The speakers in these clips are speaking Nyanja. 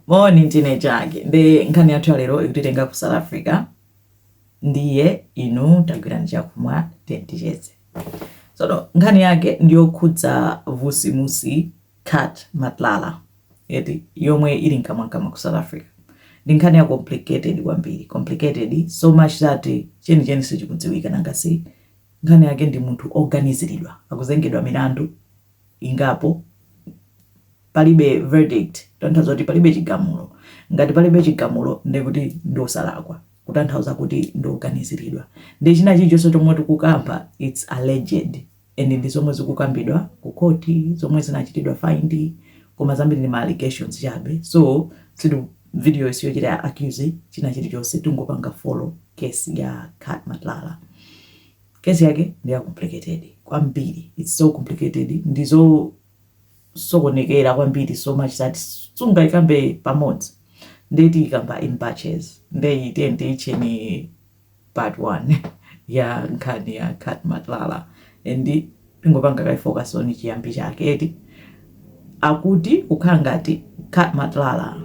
Morning teenager ake. Ndi nkhani yathu lero ikutenga ku South Africa. Ndiye inu tagwiranira kumwa tenticheze. So nkhani yake ndiyo khudza vusimusi Kat Matlala. Yeti yomwe ili nkamwa ku South Africa. Ndi nkhani ya complicated kwambiri. Complicated so much that cheni sichikudziwika nangasi. Nkhani yake ndi munthu organiziridwa. Akuzengedwa milandu ingapo palibe verdict, tanthauza kuti palibe chigamulo. Ngati palibe chigamulo ndekuti ndosalakwa, kutanthauza kuti ndoganiziridwa. Ndi china chilichonse chomwe tikukamba it's alleged, and ndi zomwe zikukambidwa ku court, zomwe zinachitidwa find, koma zambiri ndi allegations chabe. So situ video isiyo chita accuse china chilichonse tungopanga follow case ya Kat Matlala. Case yake ndi complicated kwambiri, it's so complicated, ndizo sokonekera kwambiri so much that sunga ikambe pamodzi ndeti ikamba in batches ndeite icheni part 1 ya nkhani ya Kat Matlala and ingopanga kai focus on chiyambi chake eti akuti kukhala ngati Kat Matlala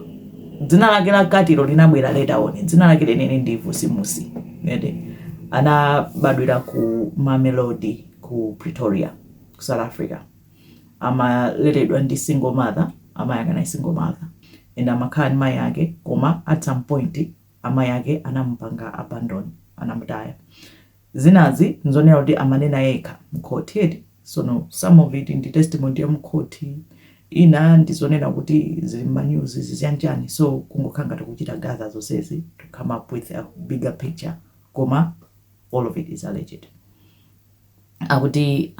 dzina lake la Katilo linabwera later on, dzina lake lenene ndi Vusimusi nede anabadwira ku Mamelodi ku Pretoria ku South Africa. Amaleredwa ndi single mother, amayake na single mother, and amakhala ndi mai yake, koma at some point amai yake anampanga abandon, anamutaya. Zinazi nzonera kuti amanena yekha mkhoti. So no, some of it in the testimony ya mkhoti ina ndizonera kuti zili news ziziyanjani. So kungokanga tikuchita gather zonsezi to come up with a bigger picture, koma all of it is alleged. Akuti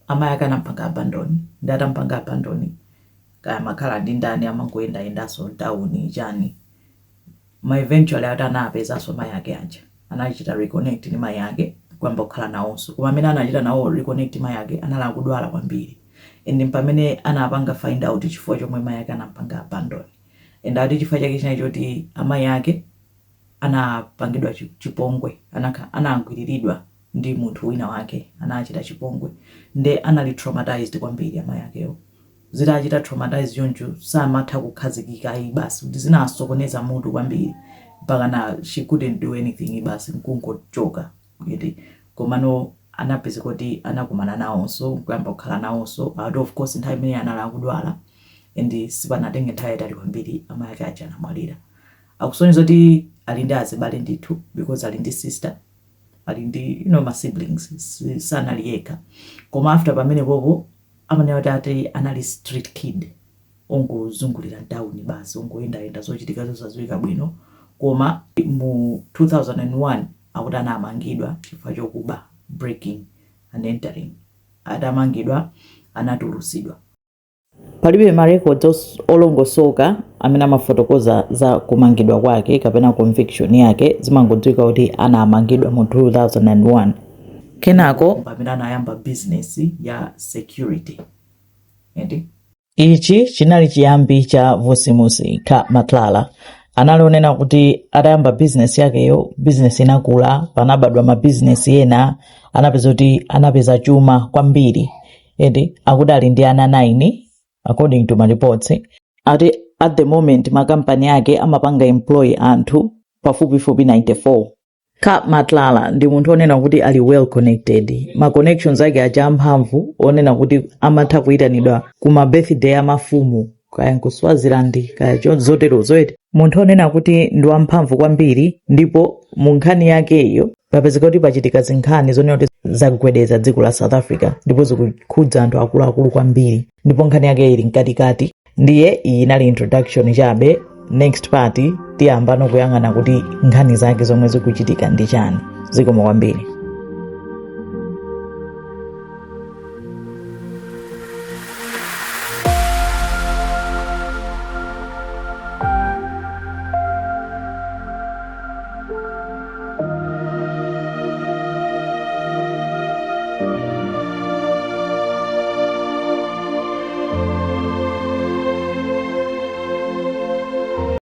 amayaka nampanga abandoni, ndata mpanga abandoni kaya makhala ndi ndani amangoenda endaso town chani. Ma eventually atanapeza so mayake aja anachita reconnect ni mayake kwamba kukhala nawonso, koma amene anachita nawo reconnect mayake anala kudwala kwambiri, and pamene anapanga find out chifukwa chomwe mayake anampanga abandoni, and ati chifukwa chake chinacho kuti amayi yake anapangidwa chipongwe, anagwiriridwa ndi munthu wina wake, anachita chipongwe, nde anali traumatized kwambiri amayi yakeyo. Zitachita traumatized yoncho samatha kukhazikika basi kuti zinasokoneza munthu kwambiri mpaka na she couldn't do anything basi nkungochoka kuti komano anapeza kuti anakumana nawonso kwamba kukhala nawonso, out of course nthawi imene anali kudwala and sipanatenge nthawi yayitali kwambiri amayi yake aja anamwalira. Akusonyeza kuti ali ndi azibale ndithu because ali ndi sister, ali ndi my siblings, sanali yekha, koma after pamene popo amene watati anali street kid, ongozungulira town basi, ongoenda zochitika zosadziwika bwino, koma mu 2001 akuti anamangidwa chifukwa chokuba, breaking and entering, adamangidwa, anatulusidwa. Palibe ma records olongosoka amene amafotokoza za kumangidwa kwake kapena conviction yake, zimangodziwika kuti anamangidwa mu 2001. Kenako pamene anayamba business ya security. Ichi chinali chiyambi cha Vusimusi Kat Matlala. Analionena kuti atayamba business yakeyo, business inakula, panabadwa ma business ena, anapeza kuti anapeza chuma kwambiri. Akuti ali ndi ana 9 according to my reports. At the moment makampani yake amapanga employ anthu pafupifupi 94. Kat Matlala ndi munthu onena kuti ali well connected. Ma connections ake aja amphamvu onena kuti amatha kuyitanidwa kuma birthday amafumu kaya ku Swaziland kaya zotero zoete. Munthu onena kuti ndi wamphamvu kwambiri, ndipo mu nkhani yake iyo papezeka kuti pachitika zinkhani zonena kuti zagwedeza dziko la South Africa, ndipo zikukhudza anthu akuluakulu kwambiri, ndipo nkhani yake ili mkatikati. Ndiye iyi inali introduction chabe. Next part tiyamba kuyang'ana kuti nkhani zake zomwe zikuchitika ndi chani. Zikomo kwambiri.